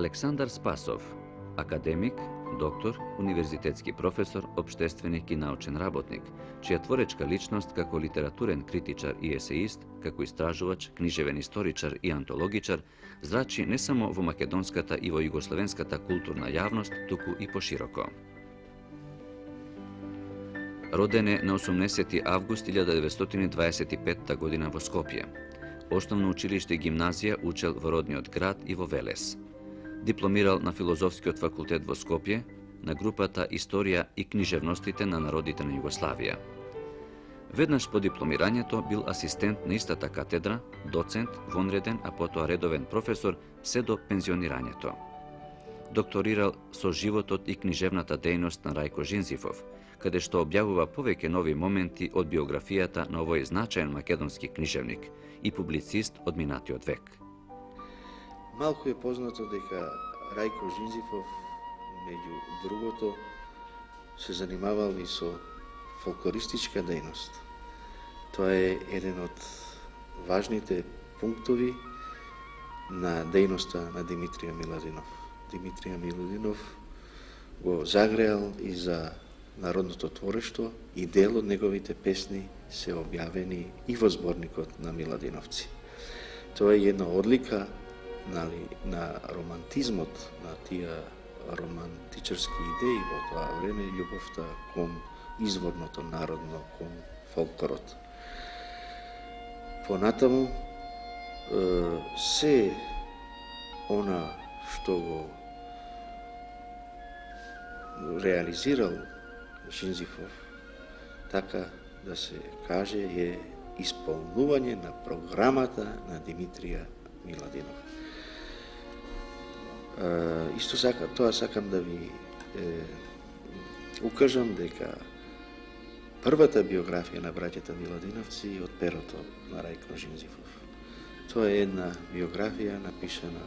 Александар Спасов, академик, доктор, универзитетски професор, обштественик и научен работник, чија творечка личност како литературен критичар и есеист, како истражувач, книжевен историчар и антологичар, зрачи не само во македонската и во југословенската културна јавност, туку и пошироко. Роден е на 18 август 1925 година во Скопје. Основно училиште и гимназија учел во родниот град и во Велес. Дипломирал на Филозофскиот факултет во Скопје, на групата Историја и книжевностите на народите на Југославија. Веднаш по дипломирањето бил асистент на истата катедра, доцент, вонреден, а потоа редовен професор, се до пензионирањето. Докторирал со животот и книжевната дејност на Рајко Жинзифов, каде што објавува повеќе нови моменти од биографијата на овој значаен македонски книжевник и публицист од минатиот век. Малку е познато дека Рајко Жинзифов, меѓу другото, се занимавал и со фолклористичка дејност. Тоа е еден од важните пунктови на дејноста на Димитрија Миладинов. Димитрија Миладинов го загреал и за народното творештво и дел од неговите песни се објавени и во зборникот на Миладиновци. Тоа е една одлика на романтизмот, на тие романтичарски идеи во тоа време, љубовта кон изворното народно, кон фолклорот. Понатаму, се она што го реализирал Жинзифов, така да се каже, е исполнување на програмата на Димитрија Миладинов. Исто тоа сакам да ви укажам дека првата биографија на браќата Миладиновци е од перото на Рајко Жинзифов. Тоа е една биографија напишана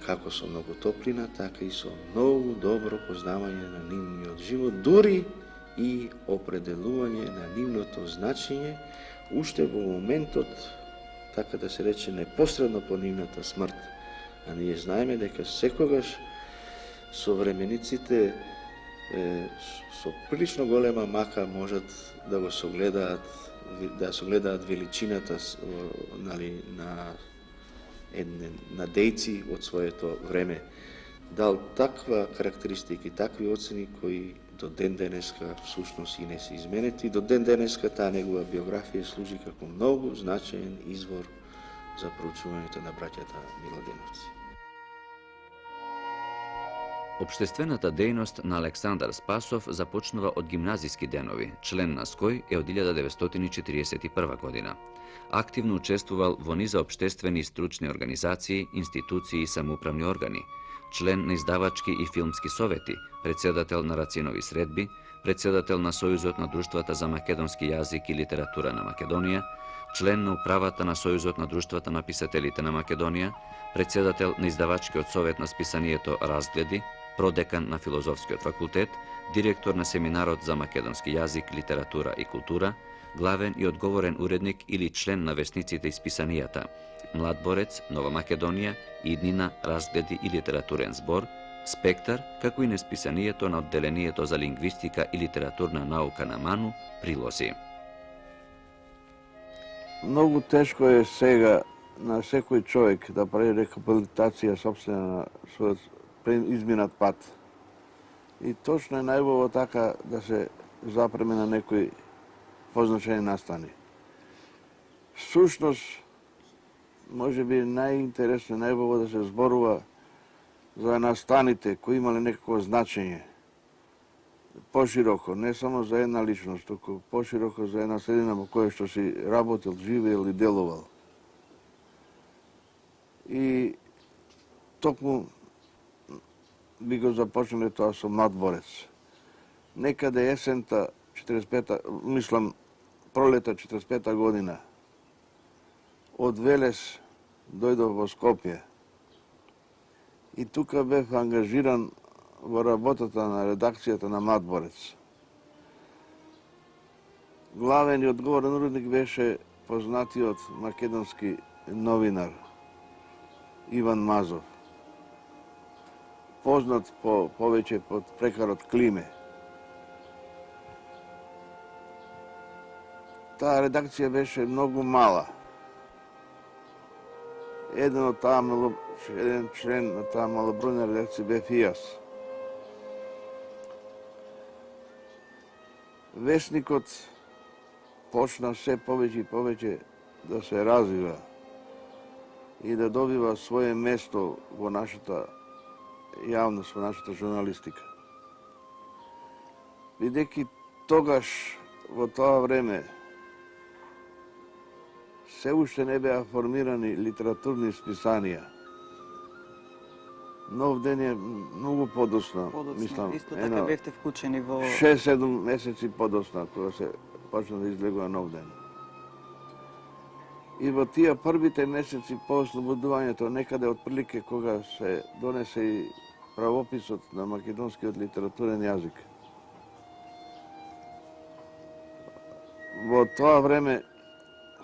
како со многу топлина, така и со многу добро познавање на нивниот живот, дури и определување на нивното значење, уште во моментот, така да се рече, непосредно по нивната смрт. А ние знаеме дека секогаш современиците со прилично голема мака можат да го согледаат величината на дејци од своето време. Дал таква карактеристики, такви оцени кои до ден денеска всушност и не се изменети. До ден денеска таа негова биографија служи како многу значаен извор за проучувањето на браќата Миладиновци. Обштествената дејност на Александар Спасов започнува од гимназиски денови, член на СКОј е од 1941 година. Активно учествувал во низа обштествени и стручни организации, институции и самоуправни органи, член на издавачки и филмски совети, председател на Рацинови средби, председател на Сојузот на друштвата за македонски јазик и литература на Македонија, член на управата на Сојузот на друштвата на писателите на Македонија, председател на издавачкиот совет на списанието Разгледи, продекан на Филозофскиот факултет, директор на семинарот за македонски јазик, литература и култура, главен и одговорен уредник или член на весниците и списанијата Млад борец, Нова Македонија, Иднина, Разгледи и литературен збор, Спектар, како и на списанието на одделението за лингвистика и литературна наука на МАНУ, Прилози. Многу тешко е сега на секој човек да прави рехабилитација собствена на својот изминат пат. И точно е најубаво така да се запреме на некои позначајни настани. Сушност, може би најинтересно, најубаво да се зборува за настаните кои имале некакво значење. Пошироко, не само за една личност, туку пошироко за една средина во која што си работил, живеел и делувал. И токму би го започнале тоа со Млад борец. Некаде есента 45-та, мислам пролета 45-та година, од Велес дојдов во Скопје. И тука бев ангажиран во работата на редакцијата на Млад борец. Главен и одговорен уредник беше познатиот македонски новинар Иван Мазов. познат повеќе под прекарот Климе. Таа редакција беше многу мала. Еден член на таа малобројна редакција бев и јас. Весникот почна се повеќе и повеќе да се развива и да добива свое место во нашата јавност, во нашата журналистика. Бидејќи тогаш, во тоа време, се уште не беа формирани литературни списанија. Нов ден е многу подоцна, мислам, Исто така бевте вклучени во 6-7 месеци подоцна, кога се почна да излегува Нов ден. И во тие првите месеци по ослободувањето, некаде отприлike кога се донесе и правописот на македонскиот литературен јазик. Во тоа време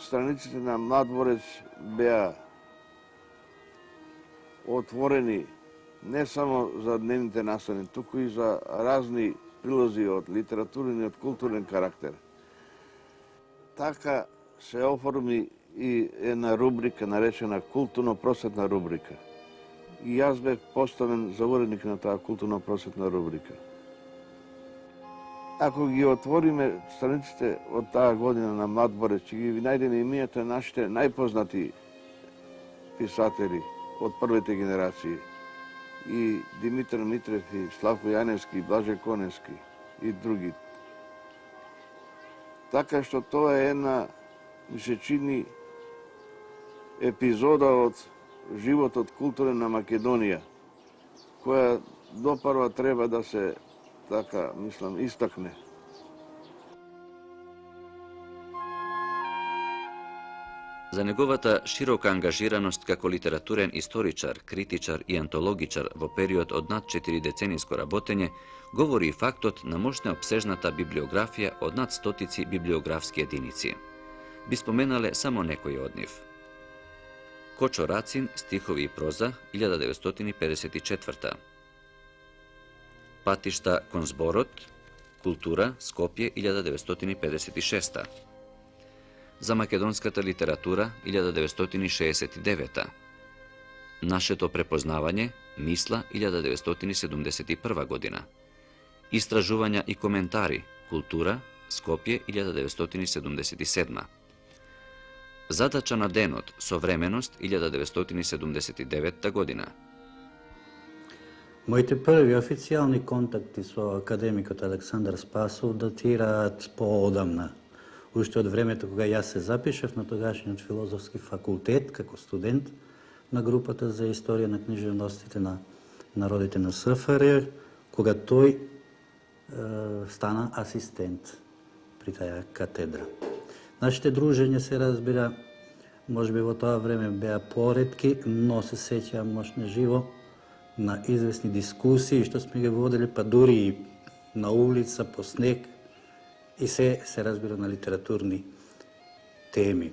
страниците на Младворец беа отворени не само за дневните настани, туку и за разни прилози од литературен и од културен карактер. Така се оформи и една рубрика наречена културно-просветна рубрика. И јас бев поставен за уредник на таа културно-просветна рубрика. Ако ги отвориме страниците од таа година на Младворец, ќе ги најдеме имињата нашите најпознати писатели од првите генерации. И Димитар Митрев, и Славко Јаневски, и Блаже Коневски, и други. Така што тоа е една, ми се чини, епизода од животот културен на Македонија, која допарва треба да се, така, мислам, истакне. За неговата широка ангажираност како литературен историчар, критичар и антологичар во период од над 4 децениско работење, говори и фактот на мощна обсежната библиографија од над стотици библиографски единици. Би споменале само некои од нив. Кочо Рацин, стихови и проза, 1954. Патишта кон зборот, култура, Скопје, 1956. За македонската литература, 1969. Нашето препознавање, Мисла, 1971 година. Истражувања и коментари, култура, Скопје, 1977. Задача на денот, современост, 1979 година. Моите први официјални контакти со академикот Александар Спасов датираат поодамна. Уште од времето кога јас се запишев на тогашниот филозофски факултет како студент на групата за историја на книжевностите на народите на СФР, кога тој стана асистент при таја катедра. Нашите дружења се разбира, можеби во тоа време беа поретки, но се сеќавам мощно живо на известни дискусии што сме ги водели, па дури и на улица, по снег, и се разбира на литературни теми.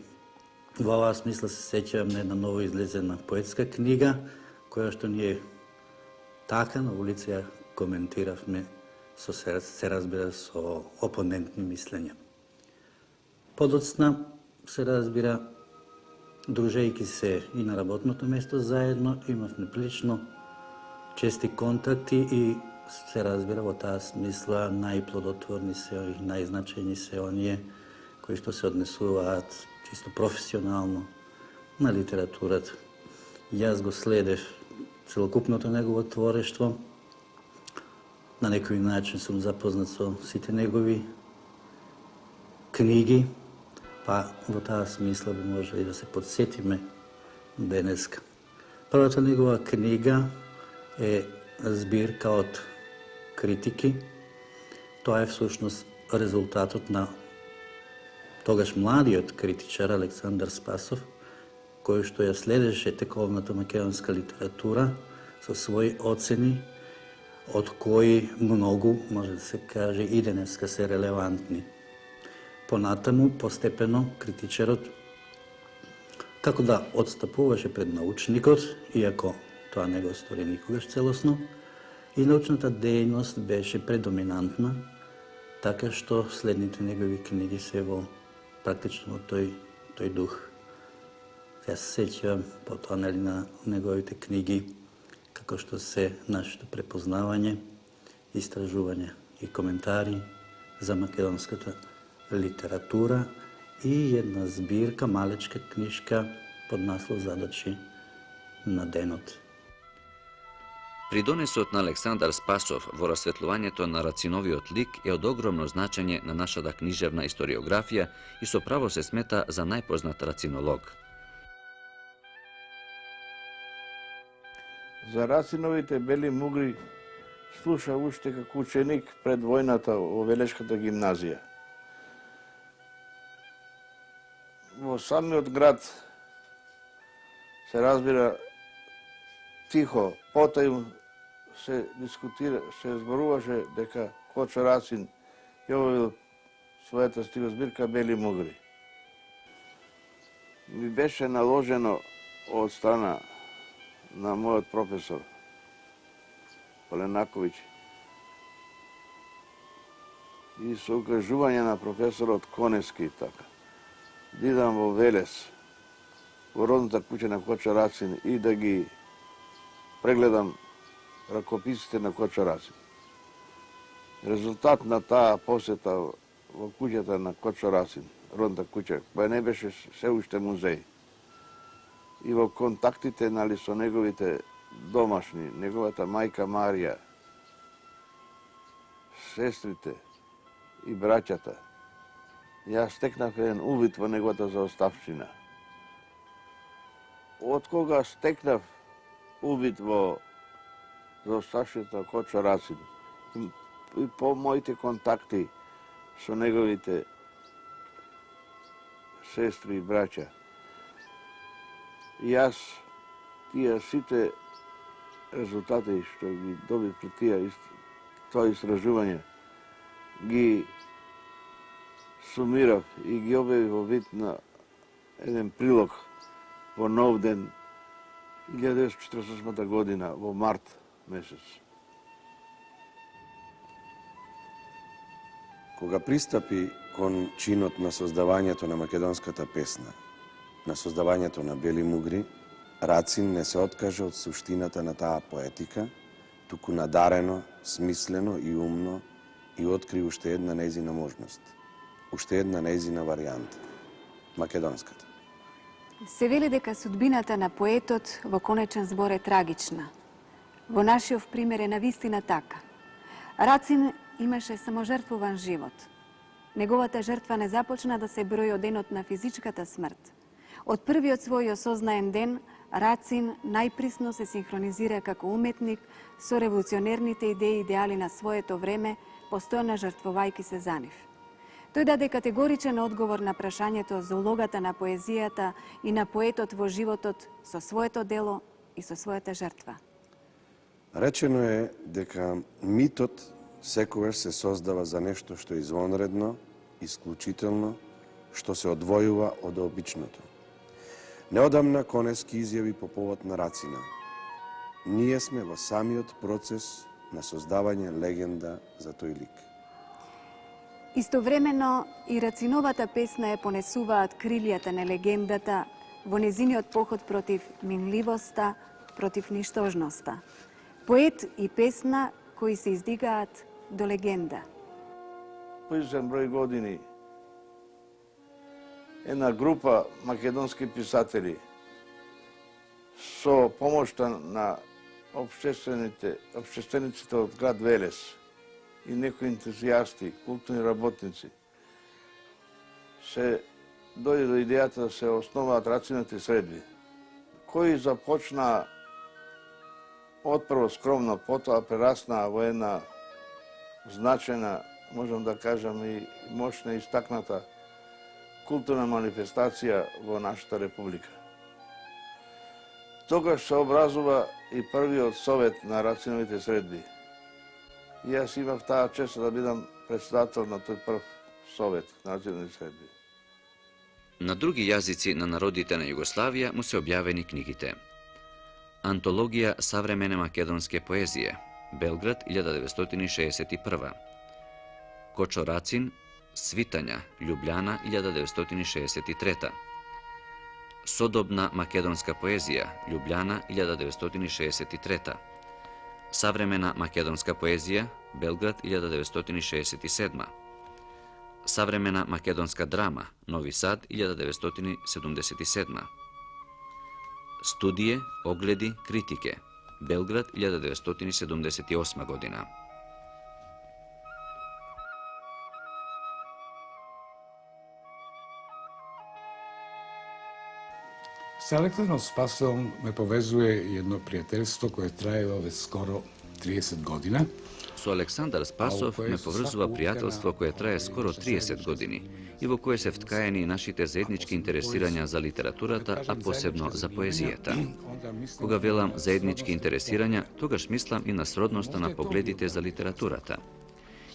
Во оваа смисла се сеќавам на една ново излезена поетска книга, која што ние така на улица ја коментиравме се разбира со опонентни мислења. Подоцна се разбира, дружејќи се и на работното место заедно, имавме прилично чести контакти и се разбира во таа смисла најплодотворни се и најзначајни се оние кои што се однесуваат чисто професионално на литературата. Јас го следев целокупното негово творештво, на некој начин сум запознат со сите негови книги, па во таа смисла би можели да се подсетиме денеска. Првата негова книга е збирка од критики. Тоа е всушност резултатот на тогаш младиот критичар Александар Спасов, кој што ја следеше тековната македонска литература со своји оцени, од кои многу, може да се каже, и денеска се релевантни. Понатаму, постепено, критичарот како да одстапуваше пред научникот, иако тоа не го стори никогаш целосно, И научната дејност беше предоминантна, така што следните негови книги се во практично тој дух. Ја се сеќавам потоа на неговите книги, како што се нашето препознавање, истражување и коментари за македонската литература и една збирка, малечка книжка под наслов Задачи на денот. Придонесот на Александар Спасов во расветлувањето на Рациновиот лик е од огромно значење на нашата книжевна историографија и со право се смета за најпознат рацинолог. За Рациновите бели мугри слуша уште како ученик пред војната во Велешката гимназија. Во самиот град се разбира тихо, потајно се дискутира, се зборуваше дека Кочо Рацин ја објавил својата стихозбирка Бели мугри. Ми беше наложено од страна на мојот професор Поленаковиќ и со укажување на професорот Конески така. Да идам во Велес, во родната куќа на Кочо Рацин и да ги прегледам ракописите на Кочо Рацин. Резултат на таа посета во куќата на Кочо Рацин, родната куќа, која не беше се уште музеј, и во контактите со неговите домашни, неговата мајка Марија, сестрите и браќата, јас стекнав еден увид во неговата заоставчина. Од кога стекнав увид во заоставчината Кочо Рацин и по моите контакти со неговите сестри и браќа, јас тие сите резултати што ги добив пред тоа истражување, ги сумирав и ги објавив во вид на еден прилог во Нов ден 1948 година во март месец. Кога пристапи кон чинот на создавањето на македонската песна, на создавањето на Бели мугри, Рацин не се откаже од суштината на таа поетика, туку надарено, смислено и умно и откри уште една нејзина можност, уште една нејзина варијанта, македонската. Се вели дека судбината на поетот во конечен збор е трагична. Во нашиот пример е навистина така. Рацин имаше саможртвуван живот. Неговата жртва не започна да се брои од денот на физичката смрт. Од првиот свој осознаен ден, Рацин најприсно се синхронизира како уметник со револуционерните идеи и идеали на своето време, постојано жртвувајќи се за нив. Тој даде категоричен одговор на прашањето за улогата на поезијата и на поетот во животот со своето дело и со својата жртва. Речено е дека митот секогаш се создава за нешто што е извонредно, исклучително, што се одвојува од обичното. Неодамна Конески изјави по повод на Рацина: ние сме во самиот процес на создавање легенда за тој лик. Истовремено и Рациновата песна ја понесуваат крилјата на легендата во незиниот поход против минливоста, против ништожноста. Поет и песна кои се издигаат до легенда. По известен број години една група македонски писатели со помошта на општествениците од град Велес и некои ентузијасти, културни работници, се дојде до идејата да се основаат Рациновите средби, кои започна отпрво скромно, потоа прераснаа во една значајна, можам да кажам, и мощна и истакната културна манифестација во нашата република. Тогаш се образува и првиот совет на Рациновите средби. И јас имав таа чест да бидам председател на тој прв совет на Рациновите средби. На други јазици на народите на Југославија му се објавени книгите: Антологија savремene македонске поезije, Белград 1961. Кочо Рацин, Свитања, Љубљана 1963. Содобна македонска поезија, Љубљана 1963. Savремена македонска поезија, Белград 1967. Savремена македонска драма, Нови Сад 1977. Студије, огледи, критике, Белград 1978 година. Sa Aleksandrom Spasovom me povezuje jedno prijateljstvo koje je trajalo već skoro 30 godina. Со Александар Спасов ме поврзува пријателство кое трае скоро 30 години и во кое се вткаени нашите заеднички интересирања за литературата, а посебно за поезијата. Кога велам заеднички интересирања, тогаш мислам и на сродноста на погледите за литературата.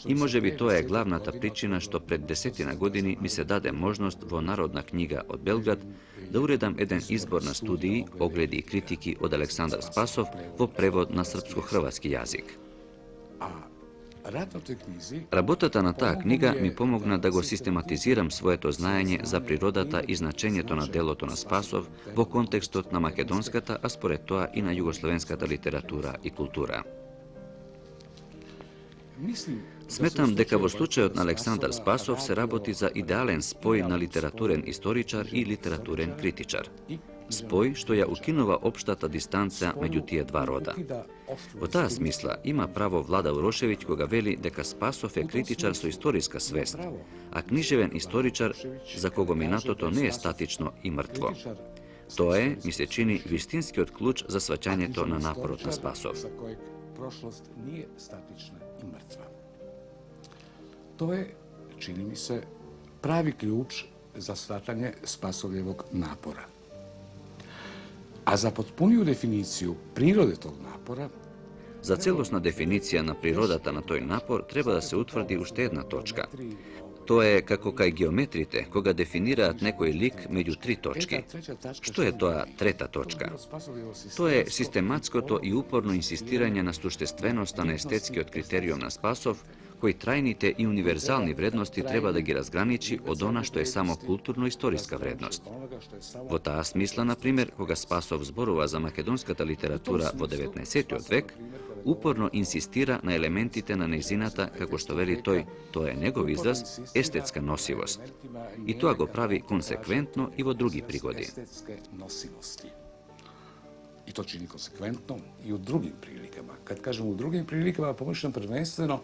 И можеби тоа е главната причина што пред 10 години ми се даде можност во Народна книга од Белград да уредам еден избор на студии, огледи и критики од Александар Спасов во превод на српско-хрватски јазик. Работата на таа книга ми помогна да го систематизирам своето знаење за природата и значењето на делото на Спасов во контекстот на македонската, а според тоа и на југословенската литература и култура. Сметам дека во случајот на Александар Спасов се работи за идеален спој на литературен историчар и литературен критичар. Спој што ја укинува општата дистанца меѓу тие два рода. Во таа смисла има право Влада Урошевиќ кога вели дека Спасов е критичар со историска свест, а книжевен историчар за кого минатото не е статично и мртво. Тоа е, ми се чини, вистинскиот клуч за сваќањето на напорот на Спасов. Prošlost nije statična i mrtva. To je, čini mi se, pravi ključ za shvatanje Spasovljevog napora. A za potpuniju definiciju prirode tog napora, За целосна дефиниција на природата на тој напор треба да се утврди уште една точка. Тоа е како кај геометрите, кога дефинираат некој лик меѓу три точки. Што е тоа трета точка? Тоа е систематското и упорно инсистирање на суштественоста на естетскиот критериум на Спасов, кој трајните и универзални вредности треба да ги разграничи од она што е само културно-историска вредност. Во таа смисла, например, кога Спасов зборува за македонската литература во 19. век, упорно инсистира на елементите на нејзината, како што вели тој, тоа е негов израз, естетска носивост. И тоа го прави консеквентно и во други пригоди. I to čini konsekventno i u drugim prilikama. Kad kažem u drugim prilikama, pomišljam prvenstveno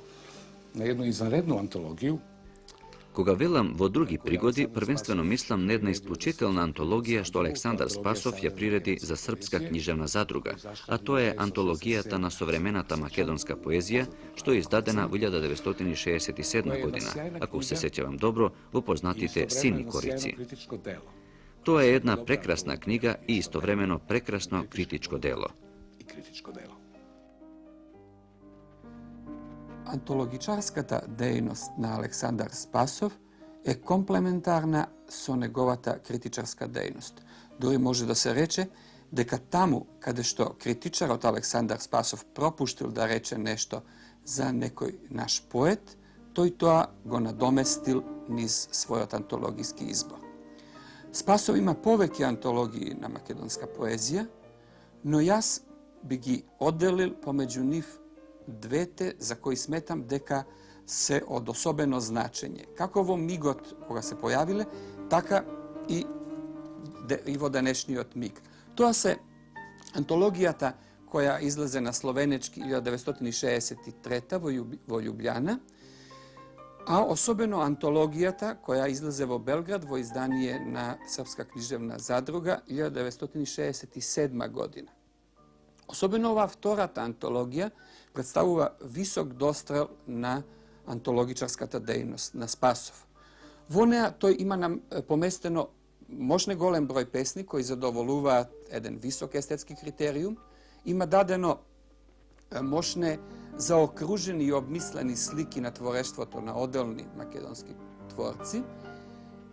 na jednu izvanrednu antologiju. Кога велам во други пригоди, првенствено мислам на една исклучителна антологија што Александар Спасов ја приреди за Српска книжевна задруга, а тоа е антологијата на современата македонска поезија, што е издадена во 1967 година, ако се сеќавам добро, во познатите Сини корици. Тоа е една прекрасна книга и истовремено прекрасно критичко дело. Антологичарската дејност на Александар Спасов е комплементарна со неговата критичарска дејност. Дори може да се рече дека таму каде што критичарот Александар Спасов пропуштил да рече нешто за некој наш поет, тој тоа го надоместил низ својот антологиски избор. Спасов има повеќе антологии на македонска поезија, но јас би ги одделил помеѓу нив двете за кои сметам дека се од особено значење. Како во мигот кога се појавиле, така и во денешниот миг. Тоа се антологијата која излезе на словенечки 1963 во Љубљана, а особено антологијата која излезе во Белград во издание на Српска книжевна задруга 1967 година. Особено оваа втората антологија представува висок дострел на антологичарската дејност на Спасов. Во неа тој има поместено можне голем број песни кои задоволуваат еден висок естетски критериум, има дадено можне заокружени и обмислени слики на творештвото на одделни македонски творци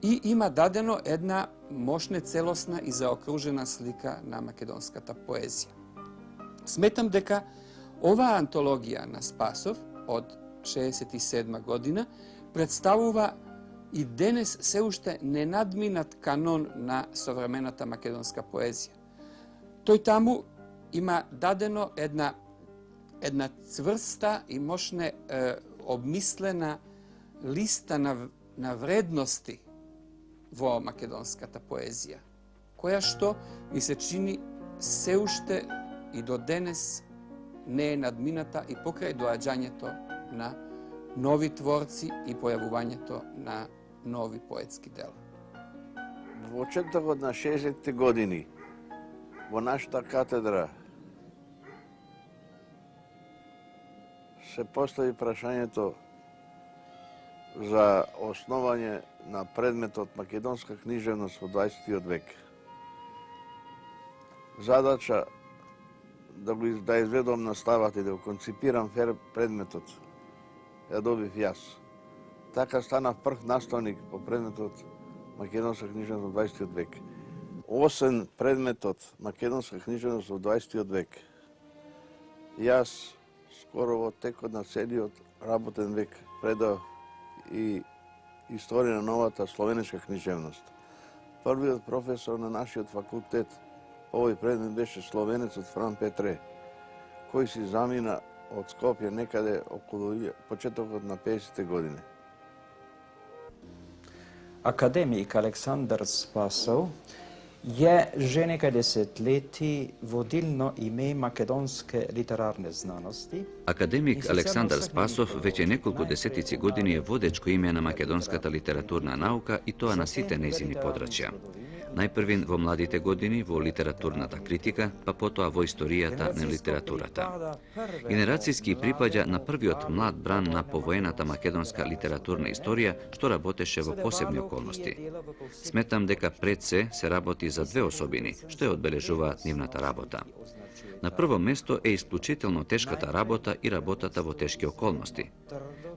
и има дадено една можне целосна и заокружена слика на македонската поезија. Сметам дека Ova antologija na Spasov od 67 godina predstavува i денес се уште ненадминат канон на современата македонска поезија. Тој таму има дадено една цврста и мощна обмислена листа на вредности во македонската поезија, која што ми се чини се уште и до денес не е надмината и покрај доаѓањето на нови творци и појавувањето на нови поетски дела. Во почетокот на 60-те години во нашата катедра се постави прашањето за основање на предметот македонска книжевност во 20 век. Задача да изведам наставата и да го конципирам предметот ја добив јас. Така станав прв наставник по предметот македонска книжевност во 20 век. Освен предметот македонска книжевност во 20 век, јас скоро во текот на целиот работен век предав и историја на новата словенечка книжевност. Првиот професор на нашиот факултет овој предмет беше словенецот Фран Петре, кој си замина од Скопје некаде околу почетокот на 50-те години. Академик Александар Спасов je že nekaj desetletij vodilno ime makedonske literarne znanosti. Академик Александар Спасов веќе неколку десетици години е водечко име на македонската литературна наука и тоа на сите нејзини подрачја. Најпрвин во младите години во литературната критика, па потоа во историјата на литературата. Генерацијски припаѓа на првиот млад бран на повоената македонска литературна историја, што работеше во посебни околности. Сметам дека пред се работи за две особини, што ја одбележуваат нивната работа. На прво место е исклучително тешката работа и работата во тешки околности.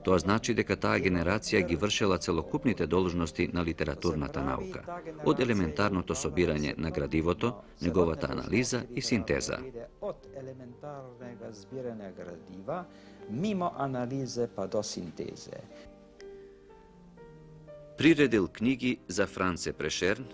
Тоа значи дека таа генерација ги вршела целокупните должности на литературната наука, од елементарното собирање на градивото, неговата анализа и синтеза. Од елементарнега збирање градива, мимо анализе па до синтезе. Приредил книги за Франце Прешерн,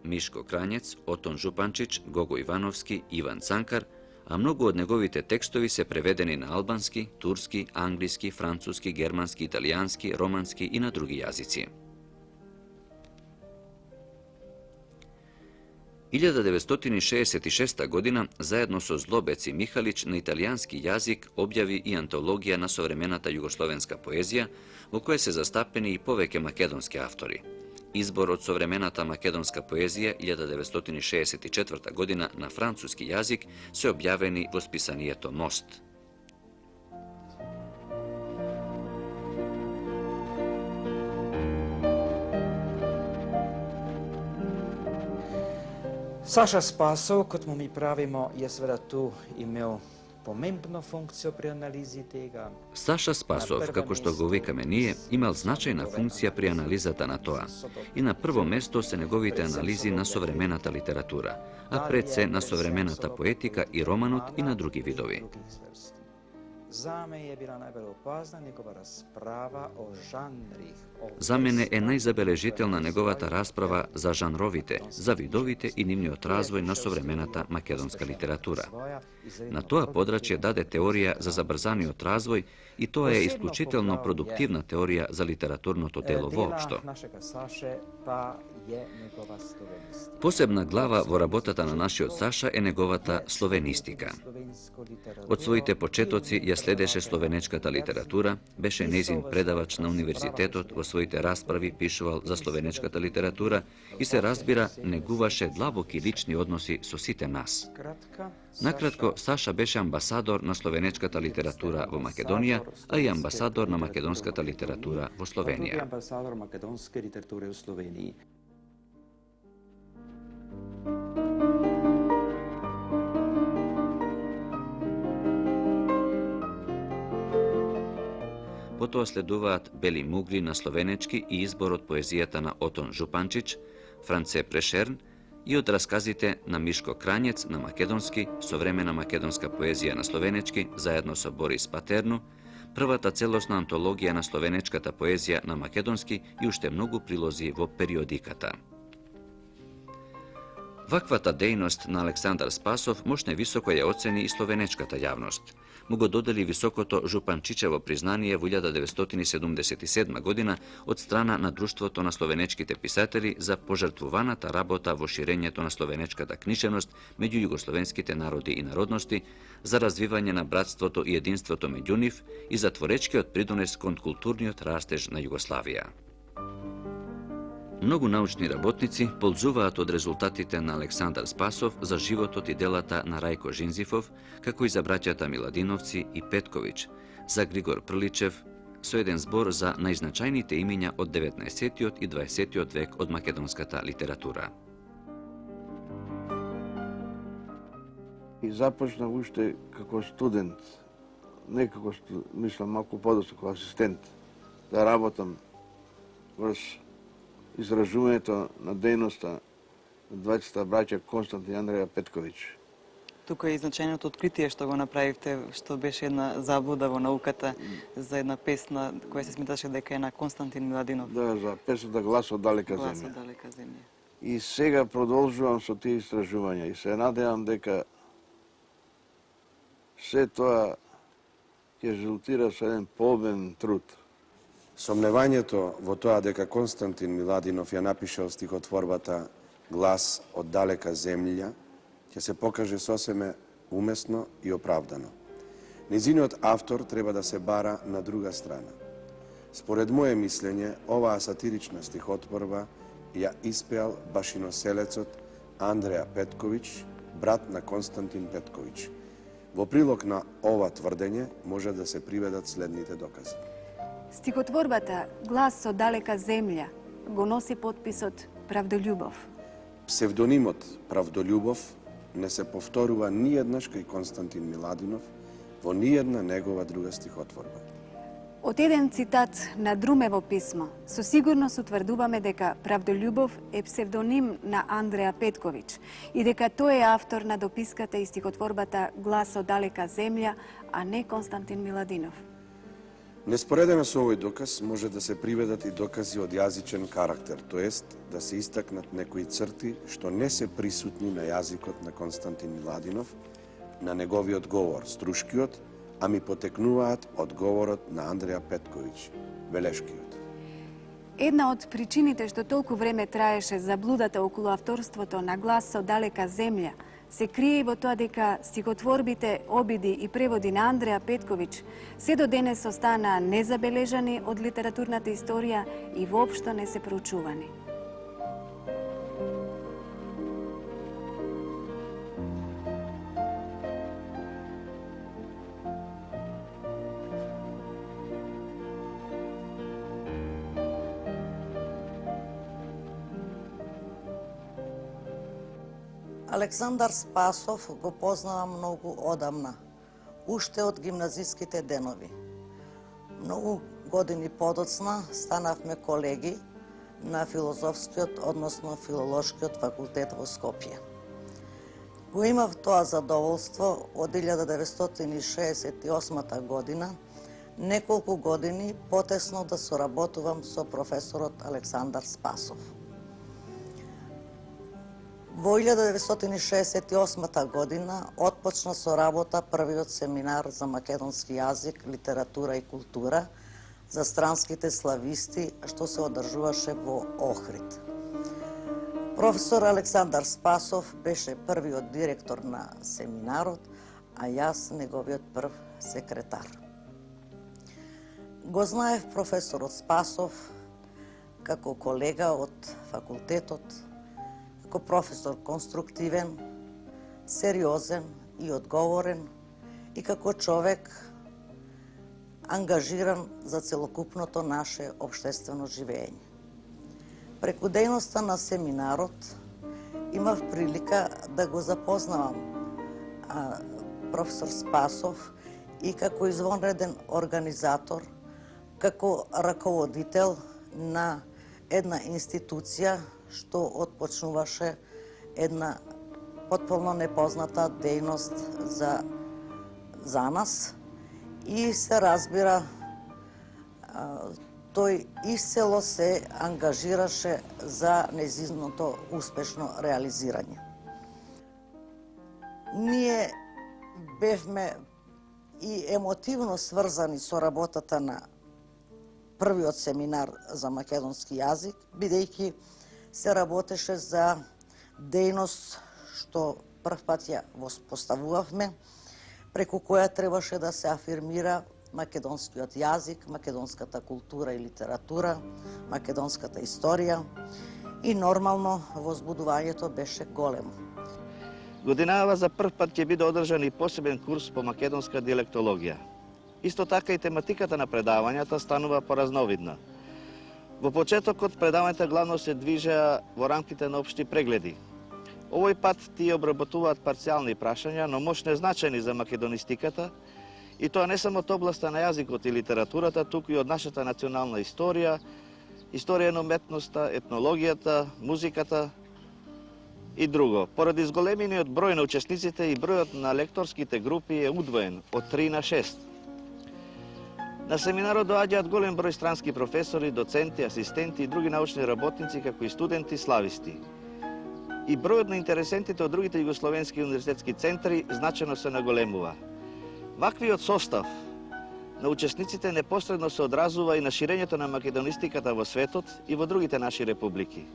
Мишко Крањец, Отон Жупанчич, Гого Ивановски, Иван Цанкар, а многу од неговите текстови се преведени на албански, турски, англиски, француски, германски, италијански, романски и на други јазици. 1966 година, заедно со Злобец и Михалич на италијански јазик објави и антологија на современата југословенска поезија, во која се застапени и повеќе македонски автори. Избор од современата македонска поезија 1964 година на француски јазик се објавени во списанието Мост. Саша Спасов, кот му ми правимо, je sveda tu imeo помембна функција при анализи тега. Саша Спасов, како што го викаме ние, имал значајна функција при анализата на тоа. И на прво место се неговите анализи на современата литература, а пред се на современата поетика и романот и на други видови. За мене е била најбеле опазна негова расправа о жанрих. За мене е најзабележителна неговата расправа за жанровите, за видовите и нивниот развој на современата македонска литература. На тоа подрачје даде теорија за забрзаниот развој и тоа е исклучително продуктивна теорија за литературното дело воопшто. Посебна глава во работата на нашиот Саша е неговата словенистика. Од своите почетоци ја следеше словенечката литература, беше нејзин предавач на универзитетот, во своите расправи пишувал за словенечката литература и се разбира, негуваше длабоки лични односи со сите нас. Накратко, Саша беше амбасадор на словенечката литература во Македонија, а и амбасадор на македонската литература во Словенија. Потоа следуваат Бели мугри на словенечки и избор од поезијата на Отон Жупанчич, Франце Прешерн и од расказите на Мишко Кранјец на македонски, современа македонска поезија на словенечки, заедно со Борис Патерну, првата целосна антологија на словенечката поезија на македонски и уште многу прилози во периодиката. Ваквата дејност на Александар Спасов мошне високо ја оцени и словенечката јавност. Му го додели високото жупанчичево признание во 1977 година од страна на Друштвото на словенечките писатели за пожртвуваната работа во ширењето на словенечката книжевност меѓу југословенските народи и народности, за развивање на братството и единството меѓу нив и за творечкиот придонес кон културниот растеж на Југославија. Многу научни работници ползуваат од резултатите на Александар Спасов за животот и делата на Рајко Жинзифов, како и за браќата Миладиновци и Петковиќ, за Григор Прличев, со еден збор за најзначајните имиња од 19 и 20 век од македонската литература. И започнав уште како студент, не како мислам малку подоцна како асистент, да работам врз изражувањето на дејноста на двајцата браќа Константин и Андреја Петковиќ. Тука е и значајното откритие што го направивте, што беше една заблуда во науката за една песна која се сметаше дека е на Константин Миладинов. Да, за песната Глас од далека Глас земја. од далека земја. И сега продолжувам со тие истражувања и се надевам дека се тоа ќе резултира со еден пообемен труд. Сомневањето во тоа дека Константин Миладинов ја напишал стихотворбата Глас од далека земја ќе се покаже сосеме умесно и оправдано. Низиниот автор треба да се бара на друга страна. Според моје мислење, оваа сатирична стихотворба ја испеал башиноселецот Андреја Петковиќ, брат на Константин Петковиќ. Во прилог на ова тврдење може да се приведат следните докази. Стихотворбата Глас од далека земја го носи подписот Правдолюбов. Псевдонимот Правдолюбов не се повторува ниеднаш кај Константин Миладинов во ниедна негова друга стихотворба. Од еден цитат на Друмево писмо, со сигурност утврдуваме дека Правдолюбов е псевдоним на Андреја Петковиќ и дека тој е автор на дописката и стихотворбата Глас од далека земја, а не Константин Миладинов. Неспоредено со овој доказ може да се приведат и докази од јазичен карактер, тоест да се истакнат некои црти што не се присутни на јазикот на Константин Миладинов, на неговиот говор, струшкиот, а ми потекнуваат од говорот на Андреја Петковиќ, белешкиот. Една од причините што толку време траеше заблудата околу авторството на Глас од далека земја се крие и во тоа дека стихотворбите, обиди и преводи на Андреја Петковиќ се до денес останаа незабележани од литературната историја и воопшто не се проучувани. Александар Спасов го познавам многу одамна, уште од гимназиските денови. Многу години подоцна станавме колеги на филозофскиот, односно филолошкиот факултет во Скопје. Го имав тоа задоволство од 1968 година, неколку години потесно да соработувам со професорот Александар Спасов. Во 1968 година отпочна со работа првиот семинар за македонски јазик, литература и култура за странските слависти, што се одржуваше во Охрид. Професор Александар Спасов беше првиот директор на семинарот, а јас неговиот прв секретар. Го знаев професорот Спасов како колега од факултетот, како професор конструктивен, сериозен и одговорен и како човек ангажиран за целокупното наше општествено живење. Преку дејноста на семинарот имав прилика да го запознавам професор Спасов и како извонреден организатор, како раководител на една институција што отпочнуваше една потполно непозната дејност за нас и се разбира тој исцело се ангажираше за нејзиното успешно реализирање. Ние бевме и емотивно сврзани со работата на првиот семинар за македонски јазик, бидејќи се работеше за дејност што првпат ја воспоставувавме, преку која требаше да се афирмира македонскиот јазик, македонската култура и литература, македонската историја и нормално возбудувањето беше големо. Годинава за прв пат ќе биде одржан и посебен курс по македонска диалектологија. Исто така и тематиката на предавањата станува поразновидна. Во почетокот предавањата главно се движеа во рамките на општи прегледи. Овој пат тие обработуваат парцијални прашања, но мощно значајни за македонистиката, и тоа не само од областа на јазикот и литературата, туку и од нашата национална историја, историја на уметноста, етнологијата, музиката и друго. Поради зголемениот број на учесниците и бројот на лекторските групи е удвоен од 3 на 6. На семинарот доаѓаат голем број странски професори, доценти, асистенти и други научни работници, како и студенти, слависти. И бројот на интересентите од другите југословенски универзитетски центри значено се наголемува. Ваквиот состав на учесниците непосредно се одразува и на ширењето на македонистиката во светот и во другите наши републики.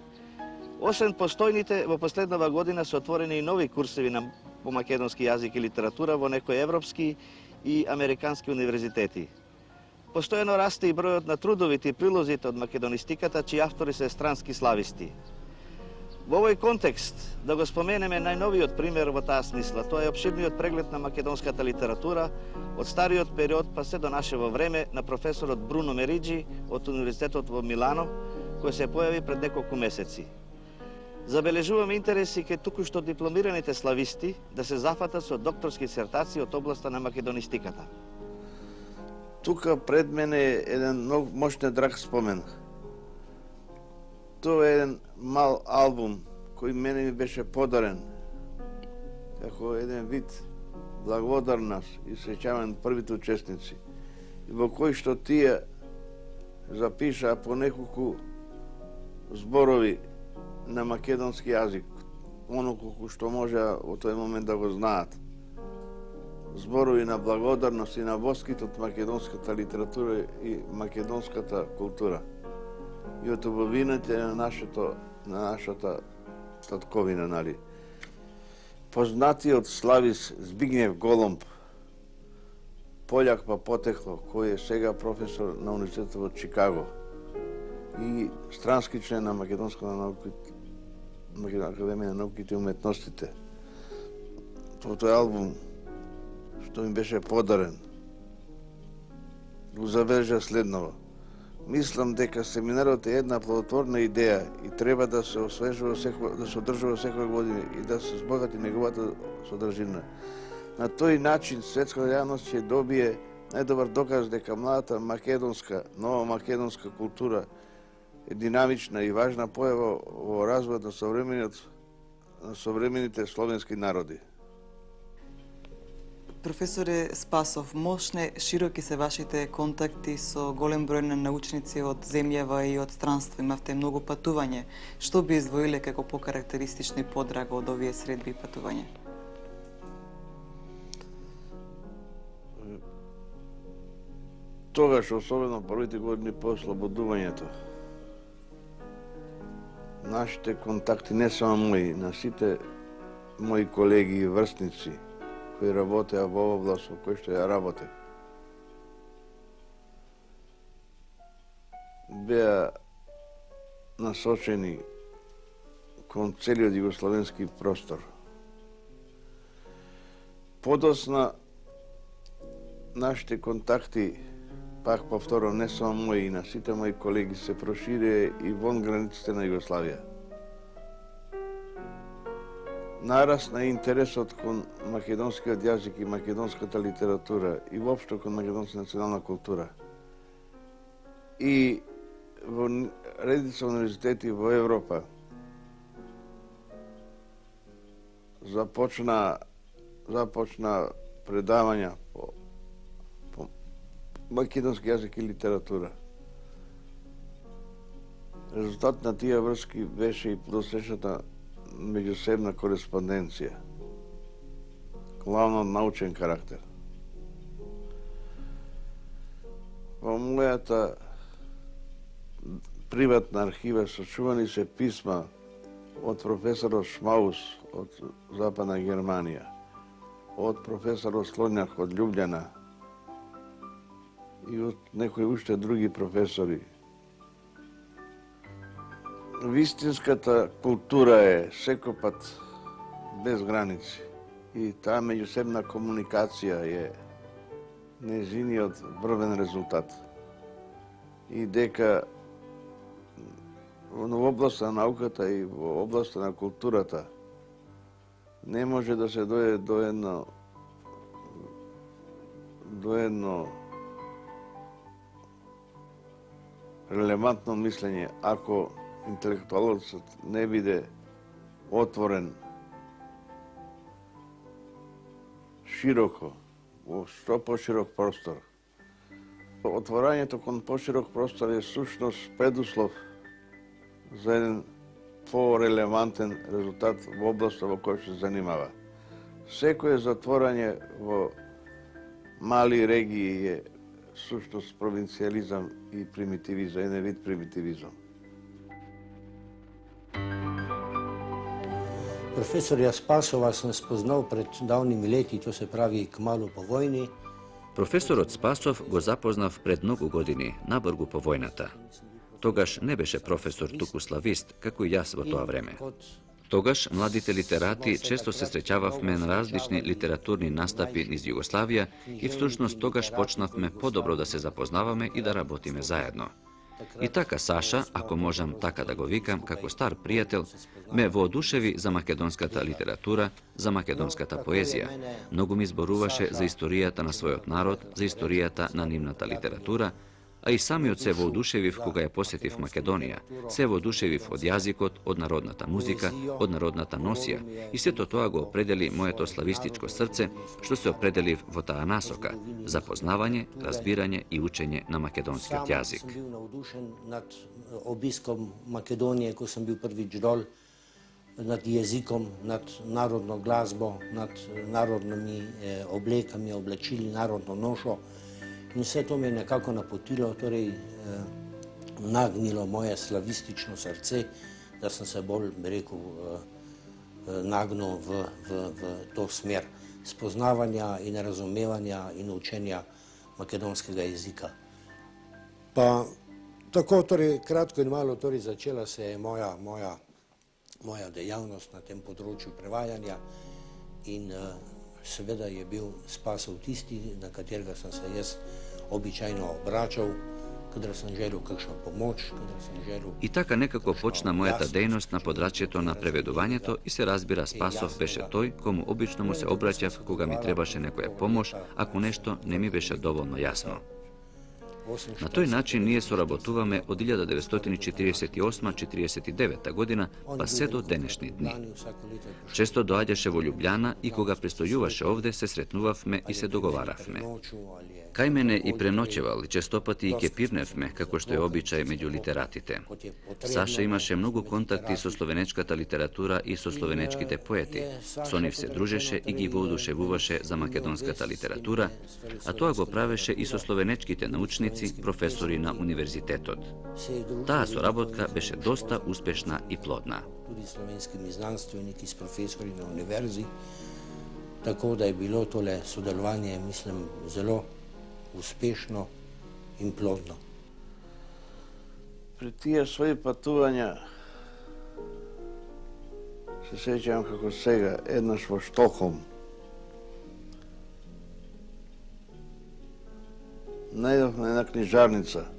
Освен постојните, во последнава година се отворени и нови курсеви по македонски јазик и литература во некои европски и американски универзитети. Постојано расте и бројот на трудовите и прилозите од македонистиката, чии автори се странски слависти. Во овој контекст да го споменеме најновиот пример во таа смисла. Тоа е опширниот преглед на македонската литература од стариот период па се до нашево време на професорот Бруно Мериджи од Универзитетот во Милано, кој се појави пред неколку месеци. Забележуваме интереси кај токушто дипломираните слависти да се зафатат со докторски дисертации од областа на македонистиката. Тука пред мене е еден многу мощен драг спомен. Тоа е еден мал албум кој мене ми беше подарен како еден вид благодарност и сеќавање на првите учесници, во кој што тие запишаа по неколку зборови на македонски јазик, онолку што можеа во тој момент да го знаат. Зборови на благодарност и на воскит од македонската литература и македонската култура и од убавините на нашата татковина, нали. Познатиот славис Збигнев Голомб, пољак па потекло, кој е сега професор на Универзитетот во Чикаго и странски член на Македонската академија на науките и уметностите. По тој албум што ми беше подарен, го забележа следново. Мислам дека семинарот е една плодотворна идеја и треба да се освежува да се одржува секоја година и да се збогати неговата содржина. На тој начин светската јавност ќе добие најдобар доказ дека младата македонска, нова македонска култура е динамична и важна појава во развојот на современите словенски народи. Професоре Спасов, мощне, широки се вашите контакти со голем број на научници од земјава и од странство. Имавте многу патување. Што би издвоиле како покарактеристично и подраго од овие средби и патување? Тогаш, особено првите години по ослободувањето, нашите контакти, не само мои, на сите мои колеги и врстници, кои работеа во област во кој што ја работе, беа насочени кон целиот југословенски простор. Подосна, нашите контакти, пак повторам, не само мои, и на сите мои колеги се проширија и вон границите на Југославија. Нарасна интересот кон македонскиот јазик и македонската литература и воопшто кон македонска национална култура. И во редица универзитети во Европа започна предавања по македонски јазик и литература. Резултат на тие врски беше и досечната меѓусебна кореспонденција, главно научен карактер. Во мојата приватна архива сочувани се писма од професорот Шмаус од Западна Германија, од професорот Слонјак од Љубљана и од некои уште други професори. Вистинската култура е секој пат без граници и таа меѓусебна комуникација е нејзиниот врвен резултат. И дека во областа на науката и во областа на културата не може да се дојде до едно релевантно мислење ако интелектуалецот не биде отворен широко, во што поширок простор. Отворањето кон поширок простор е сушност предуслов за еден по-релевантен резултат во областа во која се занимава. Секое затворање во мали регии е сушност провинцијализам и примитивизам, еден вид примитивизам. Професор Спасова съм спознал пред давними лети, то се прави кмало по војни. Професорот Спасов го запознав пред многу години, набргу по војната. Тогаш не беше професор, туку славист, како и јас во тоа време. Тогаш младите литерати често се среќававме на различни литературни настапи низ Југославија и всушност тогаш почнавме подобро да се запознаваме и да работиме заедно. И така Саша, ако можам така да го викам, како стар пријател, ме воодушеви за македонската литература, за македонската поезија. Многу ми зборуваше за историјата на својот народ, за историјата на нивната литература, а и самиот се воодушевив кога ја посетив Македонија. Се воодушевив од јазикот, од народната музика, од народната носија. И сето тоа го определи моето славистичко срце, што се определив во таа насока, запознавање, разбирање и учење на македонскиот јазик. Сам сум бил наудушен над обиском Македонија, кој сум бил првич дол, над јазиком, над народно глазбо, над народними облеками, облачили, народно ношо. И се тоа ме некако напотило, нагнило моје славистично срце, да сам се боль, би рекол, нагнал в тој смер спознавања и неразумевања и научења македонскega јазика. Па, тако, кратко и мало, зачела се моја дејавност на тем подручју преваѓања и seveda je bil Spasov tisti, na katerega sem se jaz običajno obračal, kadar sem želel kakšno pomoč, kadar sem želel... И така некако почна мојата дејност на подрачјето на преведувањето и се разбира Спасов беше тој кому обично му се обраќав кога ми требаше некоја помош, ако нешто не ми беше доволно јасно. На тој начин ние соработуваме од 1948-49 година, па се до денешни дни. Често доаѓаше во Љубљана и кога престојуваше овде се сретнувавме и се договаравме. Кај мене и преноќевал, честопати и ќе пирневме, како што е обичај меѓу литератите. Саша имаше многу контакти со словенечката литература и со словенечките поети. Со нив се дружеше и ги воодушевуваше за македонската литература, а тоа го правеше и со словенечките научници, професори на универзитетот. Таа соработка беше доста успешна и плодна. Туди словенскими знанственики с професори на универзи, тако да е било толе соделување, мислам, зело успешно и плодно. При тие своји патувања се сеќавам како сега, еднаш во Штокхолм. Најдовме една книжарница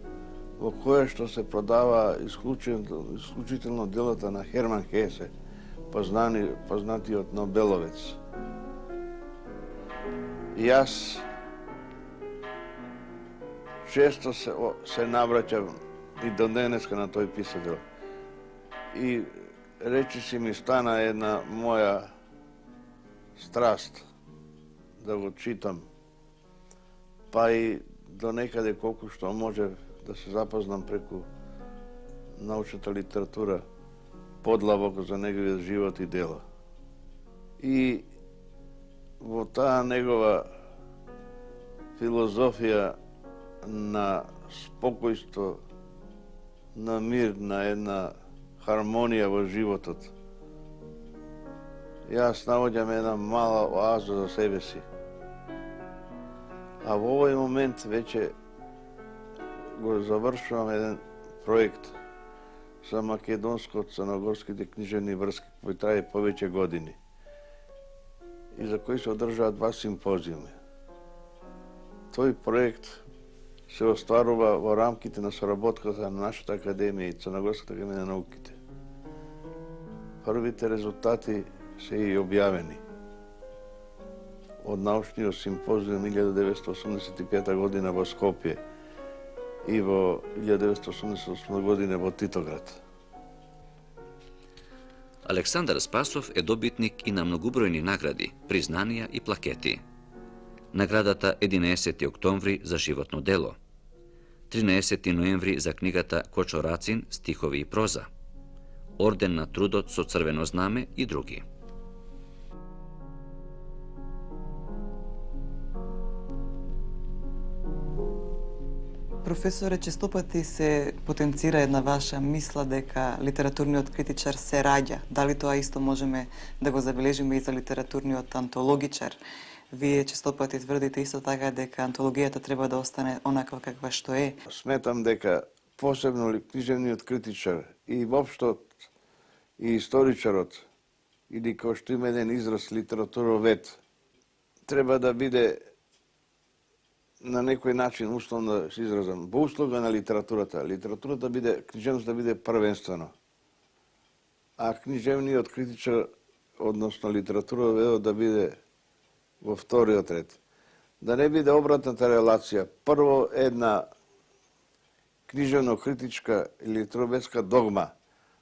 во која што се продава исклучително делата на Херман Хесе, познатиот Нобеловец. И јас често се навраќам и до денеска на тој писател. И речиси ми стана една моја страст да го читам, па и до некаде колку што може да се запознам преку научната литература подлабоко за неговиот живот и дела. И во таа негова филозофија на спокојство, на мир, на една хармонија во животот, јас наоѓам една мала оаза за себе си. А во овој момент веќе го завршувам еден проект за македонско-црногорските книжевни врски, кој трае повеќе години и за кој се одржаат 2 симпозиуми. Тој проект се остварува во рамките на соработката на нашата академија и Црногорската академија на науките. Првите резултати се и објавени од научниот симпозиум 1985 година во Скопје и во 1988 година во Титоград. Александар Спасов е добитник и на многубројни награди, признанија и плакети. Наградата 11. октомври за животно дело, 13. ноември за книгата Кочо Рацин, стихови и проза, орден на трудот со црвено знаме и други. Професоре, честопати се потенцира една ваша мисла дека литературниот критичар се раѓа. Дали тоа исто можеме да го забележиме и за литературниот антологичар? Вие честопати тврдите исто така дека антологијата треба да остане онаква каква што е. Сметам дека посебно книжевниот критичар и воопшто и историчарот, или кој што има еден израз литературовед, треба да биде на некој начин, условно да се изразам, во услуга на литературата. Литературата биде, книжевност да биде првенствено. А книжевниот критичар, односно литературоведот да биде во вториот ред. Да не биде обратната релација. Прво една книжевно-критичка или литературоведска догма,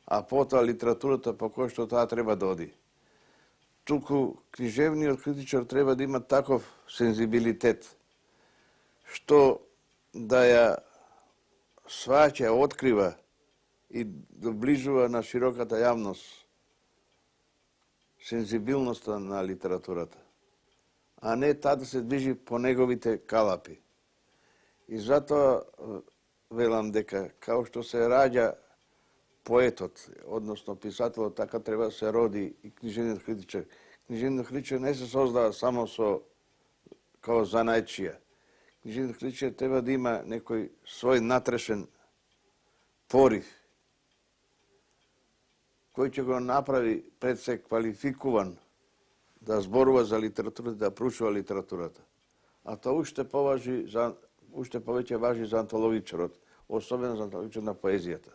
а потоа литературата по која што таа треба да оди. Туку книжевниот критичар треба да има таков сензибилитет, што да ја сваќа, открива и доближува на широката јавност сензибилноста на литературата, а не таа да се движи по неговите калапи. И затоа велам дека, као што се раѓа поетот, односно писателот, така треба да се роди и книжевниот критичар. Книжевниот критичар не се создава само со као занајчија. Книжевниот критичар треба да има некој свој натрешен порив, кој ќе го направи пред се квалификуван да зборува за литературата, да проучува литературата. А тоа уште повеќе важи за антологичарот, особено за антологичарот на поезијата.